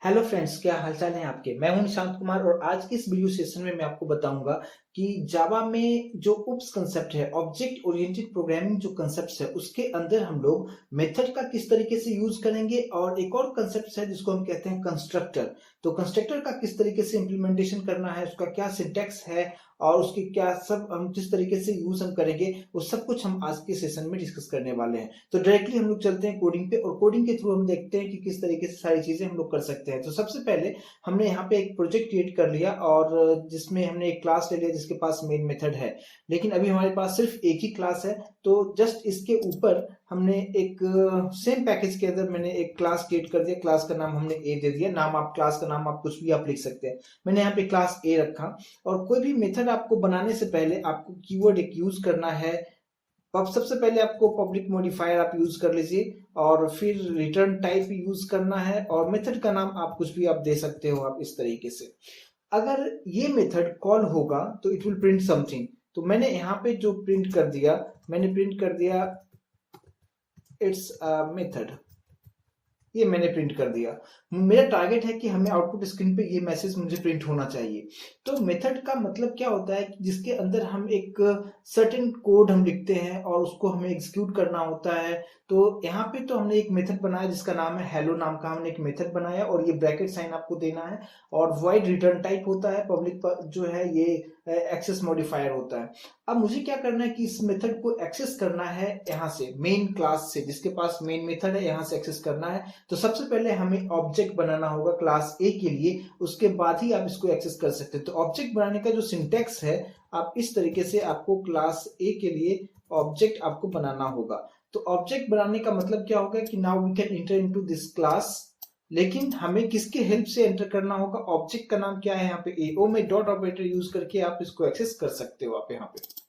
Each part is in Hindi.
हेलो फ्रेंड्स, क्या हालचाल है आपके। मैं हूं निशांत कुमार और आज के इस वीडियो सेशन में मैं आपको बताऊंगा कि जावा में जो उप्स कंसेप्ट है, ऑब्जेक्ट ओरिएंटेड प्रोग्रामिंग जो कंसेप्ट है, उसके अंदर हम लोग मेथड का किस तरीके से यूज करेंगे और एक और कंसेप्ट है जिसको हम कहते हैं कंस्ट्रक्टर। तो कंस्ट्रक्टर का किस तरीके से इम्प्लीमेंटेशन करना है, उसका क्या सिंटैक्स है और उसकी क्या सब हम किस तरीके से यूज हम करेंगे, वो सब कुछ हम आज के सेशन में डिस्कस करने वाले हैं। तो डायरेक्टली हम लोग चलते हैं कोडिंग पे और कोडिंग के थ्रू हम देखते हैं कि किस तरीके से सारी चीजें हम लोग कर सकते हैं। तो सबसे पहले हमने यहाँ पे एक प्रोजेक्ट क्रिएट कर लिया और जिसमें हमने एक क्लास ले लिया जिसके पास मेन मेथड है, लेकिन अभी हमारे पास सिर्फ एक ही क्लास है। तो जस्ट इसके ऊपर हमने एक सेम पैकेज के अंदर मैंने एक क्लास क्रिएट कर दिया। क्लास का नाम हमने ए दे दिया। नाम आप क्लास का नाम आप कुछ भी आप लिख सकते हैं। मैंने यहाँ पे क्लास ए रखा। और कोई भी मेथड आपको बनाने से पहले आपको कीवर्ड एक यूज करना है। अब सबसे पहले आपको पब्लिक मॉडिफायर आप यूज कर लीजिए और फिर रिटर्न टाइप यूज करना है और मेथड का नाम आप कुछ भी आप दे सकते हो आप इस तरीके से। अगर ये मेथड कॉल होगा तो इट विल प्रिंट समथिंग। तो मैंने यहाँ पे जो प्रिंट कर दिया, मैंने प्रिंट कर दिया इट्स मेथड। ये मैंने प्रिंट कर दिया। मेरा टारगेट है कि हमें आउटपुट स्क्रीन पे ये मैसेज मुझे प्रिंट होना चाहिए। तो मेथड का मतलब क्या होता है कि जिसके अंदर हम एक सर्टेन कोड हम लिखते हैं और उसको हमें एग्जीक्यूट करना होता है। तो यहाँ पे तो हमने एक मेथड बनाया जिसका नाम है हेलो। नाम का हमने एक मेथड बनाया और ये ब्रैकेट साइन आपको देना है और वॉइड रिटर्न टाइप होता है। पब्लिक जो है ये एक्सेस मॉडिफायर होता है। अब मुझे क्या करना है कि इस मेथड को एक्सेस करना है यहाँ से मेन क्लास से, जिसके पास मेन मेथड है यहाँ से एक्सेस करना है। तो सबसे पहले हमें ऑब्जेक्ट बनाना होगा क्लास ए के लिए, उसके बाद ही आप इसको एक्सेस कर सकते हैं। तो ऑब्जेक्ट बनाने का जो सिंटेक्स है, आप इस तरीके से आपको क्लास ए के लिए ऑब्जेक्ट आपको बनाना होगा। तो ऑब्जेक्ट बनाने का मतलब क्या होगा कि now we can enter into this class. लेकिन हमें किसके हेल्प से एंटर करना होगा? ऑब्जेक्ट का नाम क्या है यहाँ पे? ए। ओ में डॉट ऑपरेटर यूज करके आप इसको एक्सेस कर सकते हो आप यहाँ पे।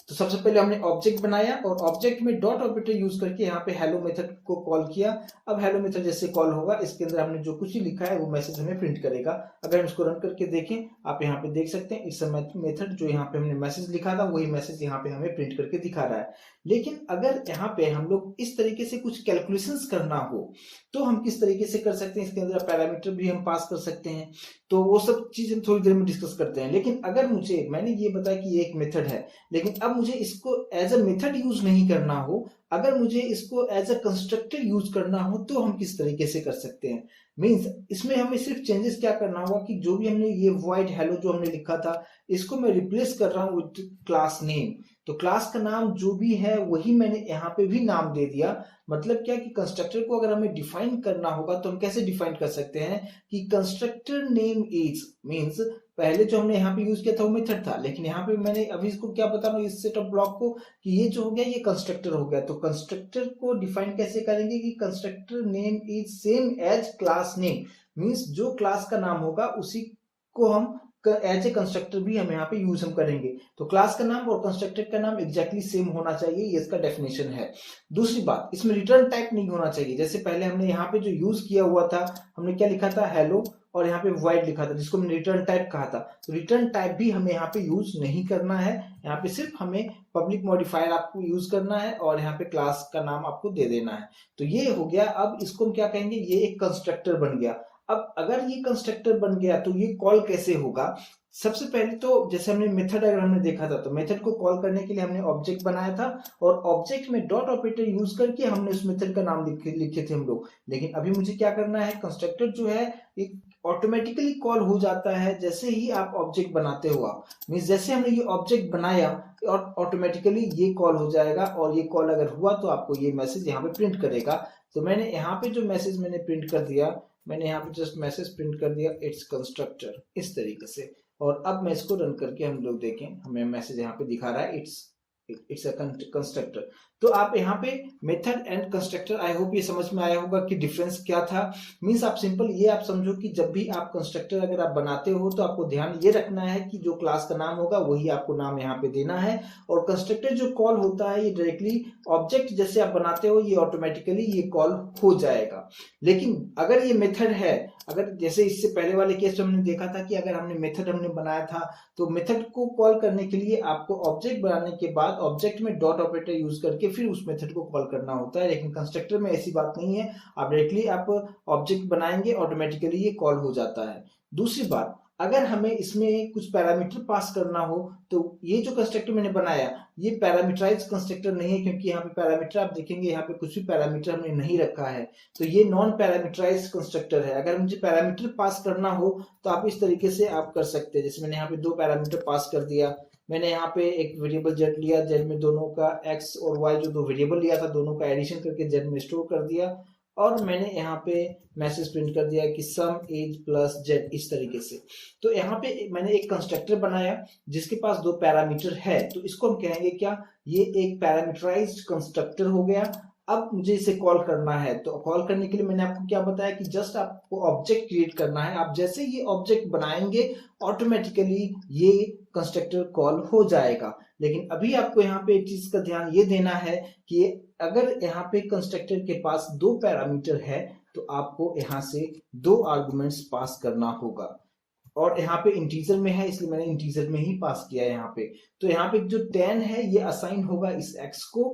तो सबसे पहले हमने ऑब्जेक्ट बनाया और ऑब्जेक्ट में डॉट ऑपरेटर यूज करके यहाँ पे हेलो मेथड को कॉल किया। अब हेलो मेथड जैसे कॉल होगा, इसके अंदर हमने जो कुछ ही लिखा है वो मैसेज हमें प्रिंट करेगा। अगर हम इसको रन करके देखें, आप यहाँ पे देख सकते हैं इस समय मेथड जो यहाँ पे हमने मैसेज लिखा था वही मैसेज यहाँ पे हमें प्रिंट करके दिखा रहा है। लेकिन अगर यहाँ पे हम लोग इस तरीके से कुछ कैलकुलेशंस करना हो तो हम किस तरीके से कर सकते हैं? इसके अंदर पैरामीटर भी हम पास कर सकते हैं। तो वो सब चीजें थोड़ी देर में डिस्कस करते हैं। लेकिन अगर मैंने ये बताया कि ये एक मेथड है, लेकिन अब मुझे इसको एज अ मेथड यूज नहीं करना हो, अगर मुझे इसको एज अ कंस्ट्रक्टर यूज करना हो तो हम किस तरीके से कर सकते हैं? मींस इसमें हमें सिर्फ चेंजेस क्या करना होगा कि जो भी हमने ये वॉइड हेलो जो हमने लिखा था, इसको मैं रिप्लेस कर रहा हूं विद क्लास नेम। तो क्लास का नाम जो भी है वही मैंने यहाँ पे भी नाम दे दिया। मतलब क्या कि कंस्ट्रक्टर को अगर हमें डिफाइन करना होगा तो हम कैसे डिफाइन कर सकते हैं कि कंस्ट्रक्टर नेम इज मींस पहले जो हमने यहाँ पे यूज किया था वो मेथड था, लेकिन यहाँ पे मैंने अभी इसको क्या बता रहा हूँ इस सेट ऑफ ब्लॉक को कि ये जो हो गया ये कंस्ट्रक्टर हो गया। तो कंस्ट्रक्टर को डिफाइन कैसे करेंगे कि constructor name is same as class name. Means जो क्लास का नाम होगा उसी को हम एज ए कंस्ट्रक्टर भी हम यहाँ पे यूज हम करेंगे। तो क्लास का नाम और कंस्ट्रक्टर का नाम एग्जैक्टली सेम होना चाहिए, ये इसका डेफिनेशन है। दूसरी बात, इसमें रिटर्न टाइप नहीं होना चाहिए। जैसे पहले हमने यहाँ पे जो यूज किया हुआ था, हमने क्या लिखा था? हेलो और यहाँ पे वाइड लिखा था जिसको हमने रिटर्न टाइप कहा था। तो रिटर्न टाइप भी हमें यहाँ पे यूज नहीं करना है। यहाँ पे सिर्फ हमें पब्लिक मॉडिफायर आपको यूज करना है और यहाँ पे क्लास का नाम आपको दे देना है। तो ये हो गया। अब इसको हम क्या कहेंगे? ये एक कंस्ट्रक्टर बन गया। अब अगर ये कंस्ट्रक्टर बन गया तो ये कॉल कैसे होगा? सबसे पहले तो जैसे हमने मेथड अगर हमने देखा था तो मेथड को कॉल करने के लिए हमने ऑब्जेक्ट बनाया था और ऑब्जेक्ट में डॉट ऑपरेटर यूज करके हमने उस मेथड का नाम लिखे थे हम लोग। लेकिन अभी मुझे क्या करना है? कंस्ट्रक्टर जो है एक ऑटोमेटिकली कॉल हो जाता है जैसे ही आप ऑब्जेक्ट बनाते हो। आप मीन्स जैसे हमने ये ऑब्जेक्ट बनाया और ऑटोमेटिकली ये कॉल हो जाएगा और ये कॉल अगर हुआ तो आपको ये मैसेज यहाँ पे प्रिंट करेगा। तो मैंने यहाँ पे जो मैसेज मैंने प्रिंट कर दिया, मैंने यहाँ पे जस्ट मैसेज प्रिंट कर दिया इट्स कंस्ट्रक्टर इस तरीके से। और अब मैं इसको रन करके हम लोग देखें, हमें मैसेज यहाँ पे दिखा रहा है इट्स अ कंस्ट्रक्टर। तो आप यहाँ पे method and constructor, I hope ये समझ में आया होगा कि डिफरेंस क्या था। मींस आप सिंपल ये आप समझो कि जब भी आप कंस्ट्रक्टर अगर आप बनाते हो तो आपको ध्यान ये रखना है कि जो क्लास का नाम होगा वही आपको नाम यहाँ पे देना है। और कंस्ट्रक्टर जो कॉल होता है ये डायरेक्टली ऑब्जेक्ट जैसे आप बनाते हो ये ऑटोमेटिकली ये कॉल हो जाएगा। लेकिन अगर ये मेथड है, अगर जैसे इससे पहले वाले केस में हमने देखा था कि अगर हमने मेथड हमने बनाया था तो मेथड को कॉल करने के लिए आपको ऑब्जेक्ट बनाने के बाद ऑब्जेक्ट में डॉट ऑपरेटर यूज करके फिर उस मेथड को कॉल करना होता है, लेकिन कंस्ट्रक्टर में ऐसी बात नहीं है। आप डायरेक्टली आप ऑब्जेक्ट बनाएंगे, ऑटोमेटिकली ये कॉल हो जाता है। दूसरी बात, अगर हमें इसमें कुछ पैरामीटर पास करना हो तो ये जो कंस्ट्रक्टर मैंने बनाया ये पैरामीटराइज कंस्ट्रक्टर नहीं है, क्योंकि यहाँ पे पैरामीटर आप देखेंगे यहाँ पे कुछ भी पैरामीटर हमने नहीं रखा है, तो ये नॉन पैरामीटराइज कंस्ट्रक्टर है। अगर मुझे पैरामीटर पास करना हो तो आप इस तरीके से आप कर सकते हैं। जैसे मैंने यहाँ पे दो पैरामीटर पास कर दिया, मैंने यहाँ पे एक वेरिएबल जेड लिया, जेड में दोनों का एक्स और वाई जो दो वेरिएबल लिया था दोनों का एडिशन करके जेड में स्टोर कर दिया, और मैंने यहाँ पे मैसेज प्रिंट कर दिया कि सम एज प्लस जेड, इस तरीके से। तो यहाँ पे मैंने एक कंस्ट्रक्टर बनाया जिसके पास दो पैरामीटर है, तो इसको हम कहेंगे क्या, ये एक पैरामीटराइज्ड कंस्ट्रक्टर हो गया। अब मुझे इसे कॉल करना है, तो कॉल करने के लिए मैंने आपको क्या बताया कि जस्ट आपको ऑब्जेक्ट क्रिएट करना है। आप जैसे ये ऑब्जेक्ट बनाएंगे ऑटोमेटिकली ये कंस्ट्रक्टर कॉल हो जाएगा। लेकिन अभी आपको यहाँ पे एक चीज का ध्यान ये देना है कि अगर यहाँ पे कंस्ट्रक्टर के पास दो पैरामीटर है तो आपको यहाँ से दो आर्गुमेंट्स पास करना होगा, और यहाँ पे इंटीजर में है इसलिए मैंने इंटीजर में ही पास किया है यहाँ पे। तो यहाँ पे जो 10 है ये असाइन होगा इस x को,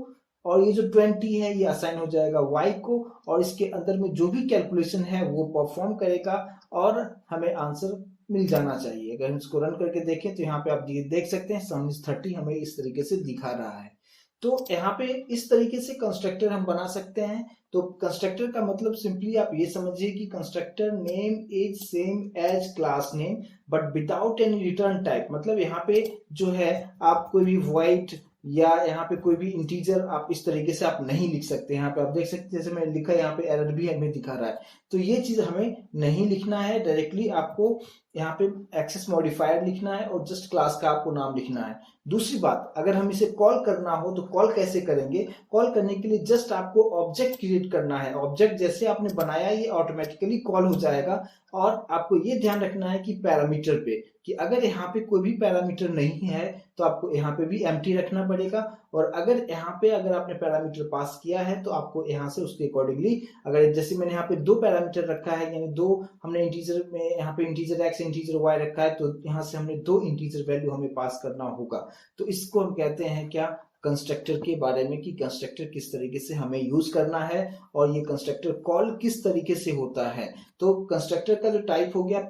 और ये जो 20 है ये असाइन हो जाएगा y को, और इसके अंदर में जो भी कैलकुलेशन है वो परफॉर्म करेगा और हमें आंसर मिल जाना चाहिए। अगर हम इसको रन करके देखें तो यहाँ पे आप देख सकते हैं सम इज 30 हमें इस तरीके से दिखा रहा है। तो यहाँ पे इस तरीके से कंस्ट्रक्टर हम बना सकते हैं। तो कंस्ट्रक्टर का मतलब सिंपली आप ये समझिए कि constructor name is same as class name but without any return type. मतलब यहाँ पे जो है आप कोई भी वॉइड या यहाँ पे कोई भी इंटीजर आप इस तरीके से आप नहीं लिख सकते। यहाँ पे आप देख सकते हैं जैसे मैंने लिखा है यहाँ पे एरर भी हमें दिखा रहा है, तो ये चीज हमें नहीं लिखना है। डायरेक्टली आपको यहाँ पे एक्सेस मॉडिफायर लिखना है और जस्ट क्लास का आपको नाम लिखना है। दूसरी बात, अगर हम इसे कॉल करना हो तो कॉल कैसे करेंगे, कॉल करने के लिए जस्ट आपको ऑब्जेक्ट क्रिएट करना है। ऑब्जेक्ट जैसे आपने बनाया ये ऑटोमेटिकली कॉल हो जाएगा, और आपको ये ध्यान रखना है कि पैरामीटर पे कि अगर यहाँ पे कोई भी पैरामीटर नहीं है तो आपको यहाँ पे भी एम्प्टी रखना पड़ेगा, और अगर यहाँ पे अगर आपने पैरामीटर पास किया है तो आपको यहाँ से उसके अकॉर्डिंगली, अगर जैसे मैंने यहाँ पे दो पैरामीटर रखा है यानी दो हमने इंटीजर में यहाँ पे इंटीजर एक्स इंटीजर वाई रखा है, तो यहाँ से हमने दो इंटीजर वैल्यू हमें पास करना होगा। तो इसको हम कहते हैं क्या, कंस्ट्रक्टर के बारे में कि कंस्ट्रक्टर किस तरीके से हमें यूज करना है और ये कंस्ट्रक्टर कॉल किस तरीके से होता है। तो कंस्ट्रक्टर का जो टाइप हो गया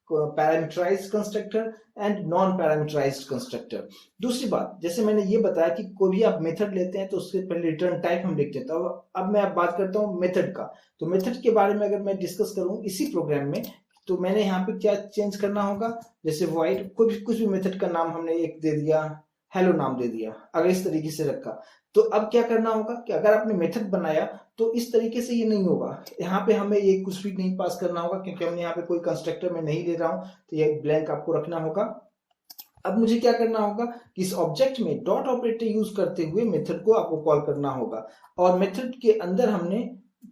parameterised constructor and non parameterised constructor. दूसरी बात, जैसे मैंने ये बताया कि कोई भी आप मेथड लेते हैं तो उसके पहले रिटर्न टाइप हम लिखते हैं। तो अब मैं बात करता हूँ मेथड का। तो मेथड के बारे में अगर मैं डिस्कस करूँ इसी प्रोग्राम में, तो मैंने यहाँ पे क्या चेंज करना होगा, जैसे वॉइड कुछ भी मेथड का नाम हमने एक दे दिया, हेलो नाम दे दिया, अगर इस तरीके से रखा, तो अब क्या करना होगा कि अगर आपने मेथड बनाया तो इस तरीके से ये नहीं होगा। यहाँ पे हमें ये कुछ भी नहीं पास करना होगा क्योंकि हमने यहाँ पे कोई कंस्ट्रक्टर में नहीं ले रहा हूँ, तो ये ब्लैंक आपको रखना होगा। अब मुझे क्या करना होगा कि इस ऑब्जेक्ट में डॉट ऑपरेटर यूज करते हुए मेथड को आपको कॉल करना होगा, और मेथड के अंदर हमने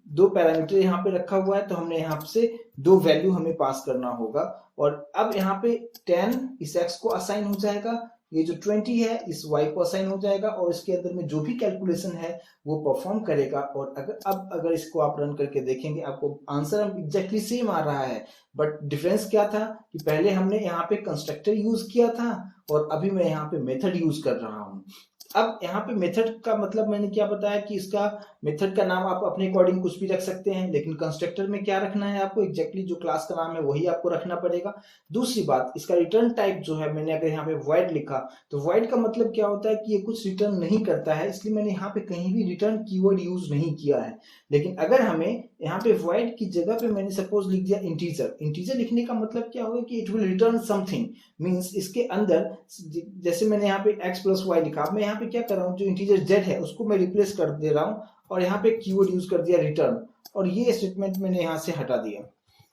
दो पैरामीटर यहाँ पे रखा हुआ है तो हमने यहाँ से दो वैल्यू हमें पास करना होगा। और अब यहाँ पे 10 इस x को असाइन हो जाएगा, ये जो 20 है इस y को असाइन हो जाएगा, और इसके अंदर में जो भी कैलकुलेशन है वो परफॉर्म करेगा। और अगर इसको आप रन करके देखेंगे आपको आंसर एग्जैक्टली सेम आ रहा है, बट डिफरेंस क्या था कि पहले हमने यहाँ पे कंस्ट्रक्टर यूज किया था और अभी मैं यहाँ पे मेथड यूज कर रहा हूँ। अब यहाँ पे मेथड का मतलब मैंने क्या बताया कि इसका मेथड का नाम आप अपने अकॉर्डिंग कुछ भी रख सकते हैं, लेकिन कंस्ट्रक्टर में क्या रखना है आपको, एग्जैक्टली जो क्लास का नाम है वही आपको रखना पड़ेगा। दूसरी बात, इसका रिटर्न टाइप जो है, मैंने अगर यहाँ पे वॉइड लिखा तो वॉइड का मतलब क्या होता है कि ये कुछ रिटर्न नहीं करता है, इसलिए मैंने यहाँ पे कहीं भी रिटर्न कीवर्ड यूज नहीं किया है। लेकिन अगर हमें यहाँ पे वॉइड की जगह पे मैंने सपोज लिख दिया इंटीजर, इंटीजर लिखने का मतलब क्या होगा कि it will return something, means इसके अंदर जैसे मैंने यहाँ पे x प्लस वाई लिखा, मैं यहाँ पे क्या कर रहा हूँ, जो इंटीजर z है उसको मैं रिप्लेस कर दे रहा हूँ और यहाँ पे कीवर्ड यूज कर दिया रिटर्न, और ये स्टेटमेंट मैंने यहाँ से हटा दिया।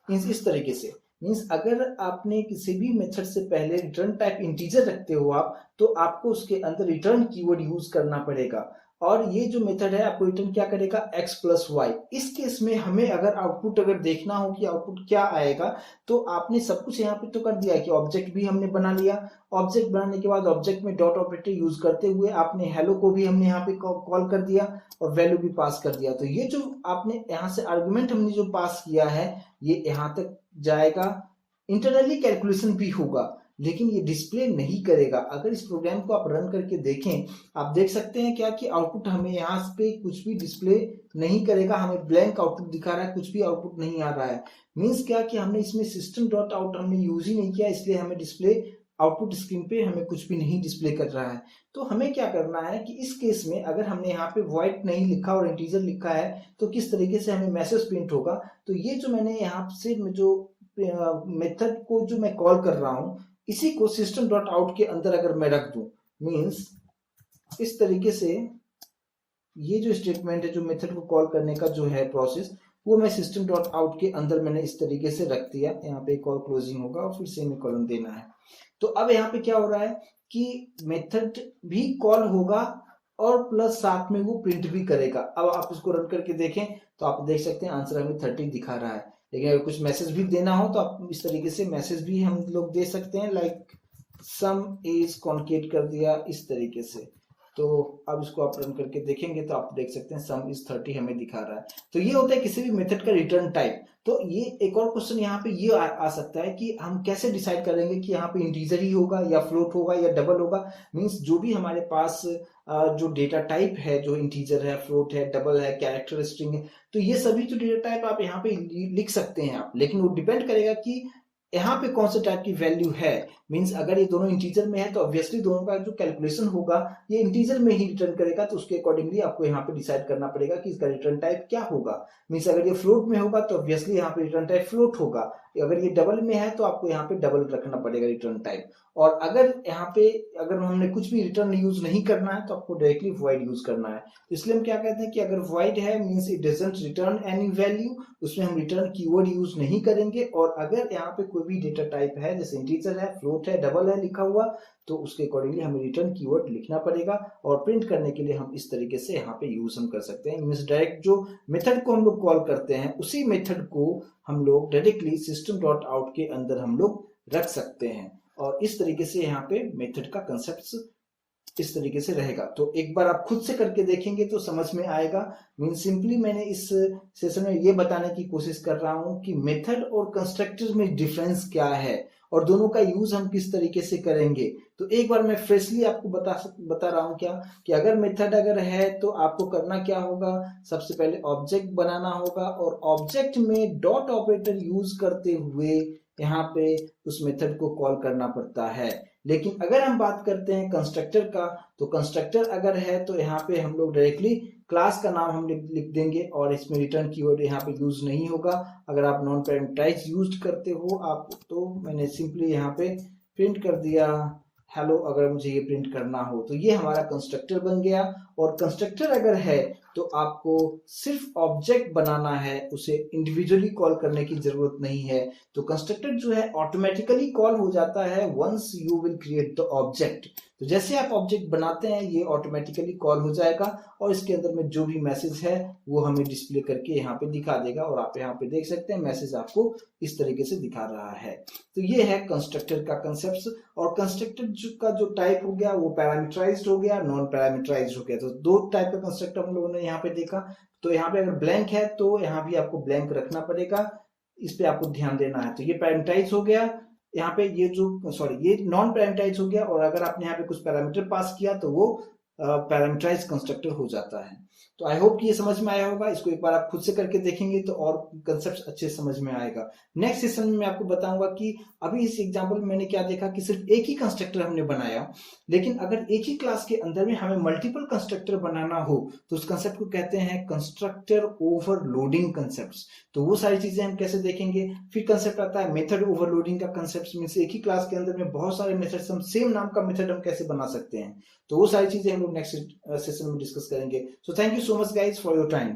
मींस इस तरीके से, मींस अगर आपने किसी भी मेथड से पहले रिटर्न टाइप इंटीजर रखते हो आप, तो आपको उसके अंदर रिटर्न कीवर्ड यूज करना पड़ेगा। और ये जो मेथड है आपको रिटर्न क्या करेगा, x प्लस वाई। इस केस में हमें अगर आउटपुट अगर देखना हो कि आउटपुट क्या आएगा, तो आपने सब कुछ यहाँ पे तो कर दिया कि ऑब्जेक्ट भी हमने बना लिया। ऑब्जेक्ट बनाने के बाद ऑब्जेक्ट में डॉट ऑपरेटर यूज करते हुए आपने हेलो को भी हमने यहाँ पे कॉल कर दिया और वैल्यू भी पास कर दिया। तो ये जो आपने यहाँ से आर्गुमेंट हमने जो पास किया है ये यहाँ तक जाएगा, इंटरनली कैलकुलेशन भी होगा। लेकिन ये डिस्प्ले नहीं करेगा। अगर इस प्रोग्राम को आप रन करके देखें, आप देख सकते हैं क्या कि आउटपुट हमें यहाँ पे कुछ भी डिस्प्ले नहीं करेगा, हमें ब्लैंक आउटपुट दिखा रहा है, कुछ भी आउटपुट नहीं आ रहा है। मीन्स क्या कि हमने इसमें सिस्टम डॉट आउट हमने यूज ही नहीं किया, इसलिए हमें डिस्प्ले आउटपुट स्क्रीन पे हमें कुछ भी नहीं डिस्प्ले कर रहा है। तो हमें क्या करना है कि इस केस में अगर हमने यहाँ पे वॉइड नहीं लिखा और इंटीजर लिखा है तो किस तरीके से हमें मैसेज प्रिंट होगा। तो ये जो मैंने यहाँ से जो मेथड को जो मैं कॉल कर रहा हूँ, इसी को सिस्टम डॉट आउट के अंदर अगर मैं रख दूं, मीन्स इस तरीके से ये जो स्टेटमेंट है, जो मेथड को कॉल करने का जो है प्रोसेस, वो मैं सिस्टम डॉट आउट के अंदर मैंने इस तरीके से रख दिया। यहाँ पे एक और क्लोजिंग होगा और फिर सेमीकोलन देना है। तो अब यहाँ पे क्या हो रहा है कि मेथड भी कॉल होगा और प्लस साथ में वो प्रिंट भी करेगा। अब आप इसको रन करके देखें तो आप देख सकते हैं आंसर हमें 30 दिखा रहा है। लेकिन अगर कुछ मैसेज भी देना हो तो आप इस तरीके से मैसेज भी हम लोग दे सकते हैं, लाइक सम इज कॉन्केट कर दिया इस तरीके से। तो अब इसको आप रन करके देखेंगे तो आप देख सकते हैं सम इज 30 हमें दिखा रहा है। तो ये होता है किसी भी मेथड का रिटर्न टाइप। तो ये एक और क्वेश्चन यहाँ पे ये आ सकता है कि हम कैसे डिसाइड करेंगे कि यहाँ पे इंटीजर ही होगा या फ्लोट होगा या डबल होगा। मींस जो भी हमारे पास जो डेटा टाइप है, जो इंटीजर है, फ्लोट है, डबल है, कैरेक्टर स्ट्रिंग है, तो ये सभी जो डेटा टाइप आप यहाँ पे लिख सकते हैं आप, लेकिन वो डिपेंड करेगा कि यहाँ पे कौन से टाइप की वैल्यू है। मींस अगर ये दोनों इंटीजर में है तो ऑब्वियसली दोनों का जो कैलकुलेशन होगा ये इंटीजर में ही रिटर्न करेगा। तो उसके अकॉर्डिंगली आपको यहाँ पे डिसाइड करना पड़ेगा कि इसका रिटर्न टाइप क्या होगा। मींस अगर ये फ्लोट में होगा तो ऑब्वियसली यहाँ पे रिटर्न टाइप फ्लोट होगा। अगर ये डबल में है तो आपको यहाँ पे डबल रखना पड़ेगा रिटर्न टाइप। और अगर यहाँ पे अगर हमने कुछ भी रिटर्न यूज नहीं करना है तो आपको डायरेक्टली वॉइड यूज करना है। तो इसलिए हम क्या कहते हैं कि अगर वॉइड है means it doesn't return any value, उसमें हम रिटर्न कीवर्ड यूज नहीं करेंगे। और अगर यहाँ पे कोई भी डेटा टाइप है, जैसे इंटीजर है, फ्लोट है, डबल है लिखा हुआ, तो उसके अकॉर्डिंगली हमें रिटर्न कीवर्ड लिखना पड़ेगा। और प्रिंट करने के लिए हम इस तरीके से यहाँ पे यूज हम कर सकते हैं। मींस डायरेक्ट जो मेथड को हम लोग कॉल करते हैं उसी मेथड को हम लोग डायरेक्टली सिस्टम डॉट आउट के अंदर हम लोग रख सकते हैं। और इस तरीके से यहाँ पे मेथड का कंसेप्ट इस तरीके से रहेगा। तो एक बार आप खुद से करके देखेंगे तो समझ में आएगा। मीन सिंपली मैंने इस सेशन में ये बताने की कोशिश कर रहा हूं कि मेथड और कंस्ट्रक्टर में डिफरेंस क्या है और दोनों का यूज हम किस तरीके से करेंगे। तो एक बार मैं फ्रेशली आपको बता रहा हूं क्या कि अगर मेथड अगर है तो आपको करना क्या होगा, सबसे पहले ऑब्जेक्ट बनाना होगा और ऑब्जेक्ट में डॉट ऑपरेटर यूज करते हुए यहाँ पे उस मेथड को कॉल करना पड़ता है। लेकिन अगर हम बात करते हैं कंस्ट्रक्टर का, तो कंस्ट्रक्टर अगर है तो यहाँ पे हम लोग डायरेक्टली क्लास का नाम हम लिख देंगे और इसमें रिटर्न कीवर्ड यहाँ पे यूज नहीं होगा। अगर आप नॉन पैरामीटराइज्ड यूज करते हो आप, तो मैंने सिंपली यहाँ पे प्रिंट कर दिया हेलो, अगर मुझे ये प्रिंट करना हो तो ये हमारा कंस्ट्रक्टर बन गया। और कंस्ट्रक्टर अगर है तो आपको सिर्फ ऑब्जेक्ट बनाना है, उसे इंडिविजुअली कॉल करने की जरूरत नहीं है। तो कंस्ट्रक्टर जो है ऑटोमेटिकली कॉल हो जाता है once you will create the object. तो जैसे आप ऑब्जेक्ट बनाते हैं ये ऑटोमेटिकली कॉल हो जाएगा और इसके अंदर में जो भी मैसेज है वो हमें डिस्प्ले करके यहाँ पे दिखा देगा। और आप यहाँ पे देख सकते हैं मैसेज आपको इस तरीके से दिखा रहा है। तो ये है कंस्ट्रक्टर का कंसेप्ट। और कंस्ट्रक्टर का जो टाइप हो गया वो पैरामीटराइज्ड हो गया, नॉन पैरामीटराइज्ड हो गया। तो दो टाइप का कंस्ट्रक्टर हम लोगों ने यहाँ पे देखा। तो यहाँ पे अगर ब्लैंक है तो यहाँ भी आपको ब्लैंक रखना पड़ेगा, इस पे आपको ध्यान देना है। तो ये पैरामीटराइज हो गया, यहाँ पे ये जो ये नॉन पैरामीटराइज हो गया। और अगर आपने यहाँ पे कुछ पैरामीटर पास किया तो वो पैरामीटराइज कंस्ट्रक्टर हो जाता है। तो आई होप कि ये समझ में आया होगा। इसको एक बार आप खुद से करके देखेंगे तो और कंसेप्ट अच्छे समझ में आएगा। नेक्स्ट सेशन में मैं आपको बताऊंगा कि अभी इस एग्जांपल में मैंने क्या देखा कि सिर्फ एक ही कंस्ट्रक्टर हमने बनाया, लेकिन अगर एक ही क्लास के अंदर में हमें मल्टीपल कंस्ट्रक्टर बनाना हो तो उस कंसेप्ट को कहते हैं कंस्ट्रक्टर ओवरलोडिंग कंसेप्ट। तो वो सारी चीजें हम कैसे देखेंगे। फिर कंसेप्ट आता है मेथड ओवरलोडिंग का कंसेप्ट, मींस एक ही क्लास के अंदर में बहुत सारे मेथड्स, हम सेम नाम का मेथड हम कैसे बना सकते हैं। तो वो सारी चीजें हम लोग नेक्स्ट सेशन में डिस्कस करेंगे। So thank you so much guys for your time.